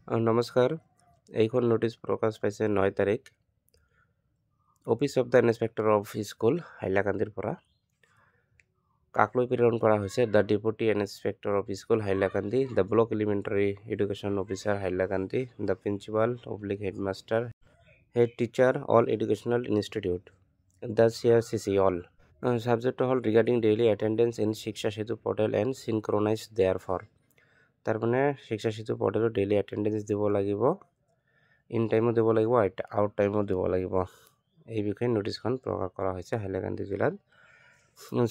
নমস্কাৰ এইখন নোটিছ প্ৰকাশ পাইছে 9 তাৰিখ office of the inspector of school হাইলাকান্দিৰ পৰা কাকলৈ প্ৰেৰণ কৰা হৈছে the deputy inspector of school Hailakandi the block elementary education officer Hailakandi the principal oblique headmaster head teacher all educational institute the CRCC all subject হল regarding daily attendance in Shiksha Setu portal and synchronize their for তাৰমানে শিক্ষা সেতু পৰ্টেলত daily attendance দিব লাগিব in টাইমো দিব লাগিব out টাইমো দিব লাগিব এই বিষয়ে নোটিছখন প্ৰকাশ কৰা হৈছে হাইলাকান্দি জিলাত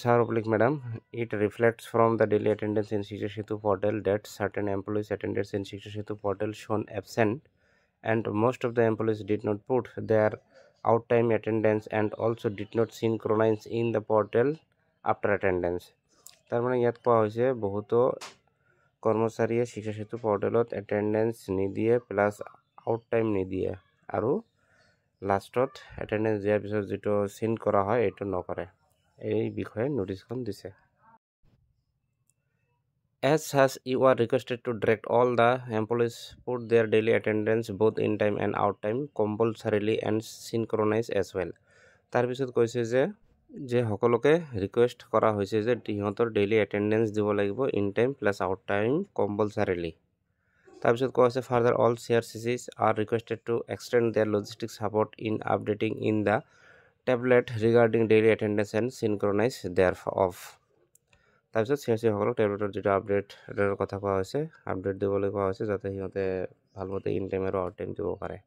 Sir Oblique Madam, it reflects from the daily attendance in Shiksha Setu portal that certain employees attendance in Shiksha Setu portal shown absent and most of the employees did not put their out time attendance and also did not synchronize in the portal after attendance. তাৰ মানে ইয়াত কোৱা হৈছে বহুতো কৰ্মচাৰীয়ে শিক্ষা সেতু পৰ্টেলত এটেণ্ডেন্স নিদিয়ে প্লাছ আউট টাইম নিদিয়ে আৰু লাষ্টত এটেণ্ডেন্স দিয়াৰ পিছত যেটো সিন কৰা হয় এটো নকৰে এই বিষয়ে নোটিছখন দিছে As such, you are requested to direct all the employees put their daily attendance both in time and out time compulsorily and synchronize as well. তাৰ পিছত কৈছে যে সকলোকে ৰিকুৱেষ্ট কৰা হৈছে যে ইহঁতৰ ডেইলি এটেণ্ডেন্স দিব লাগিব in time plus out time compulsorily তাৰপিছত কোৱা হৈছে further all CRCCs are requested to extend their logistic support in updating in the tablet regarding daily attendance and synchronize thereof তাৰপিছত CRC সকলক টেবলেটৰ যেটা আপডেটৰ কথা কোৱা হৈছে আপডেট দিবলৈ কোৱা হৈছে যাতে সিহঁতে ভালমতে ইন টাইম আৰু আউট টাইম দিব পাৰে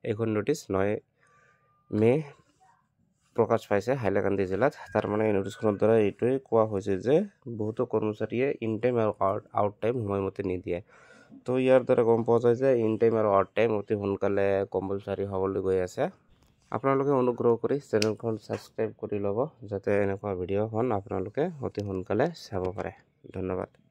এইখন নোটিছ 9 মে প্ৰকাশ পাইছে হাইলাকান্দি জিলাত তাৰ মানে এই নোটিছখনৰ দ্বাৰা এইটোৱে কোৱা হৈছে যে বহুতো কৰ্মচাৰীয়ে ইন টাইম আৰু আউট টাইম সময়মতে নিদিয়ে তো ইয়াৰ দ্বাৰা গম পোৱা যায় যে ইন টাইম আৰু আউট টাইম অতি সোনকালে কম্পালসাৰি হ'বলৈ গৈ আছে আপোনালোকে অনুগ্ৰহ কৰি চেনেলখন সাবস্ক্ৰাইব কৰি ল'ব যাতে এনেকুৱা ভিডিঅ'খন আপোনালোকে অতি সোনকালে চাব পাৰে ধন্যবাদ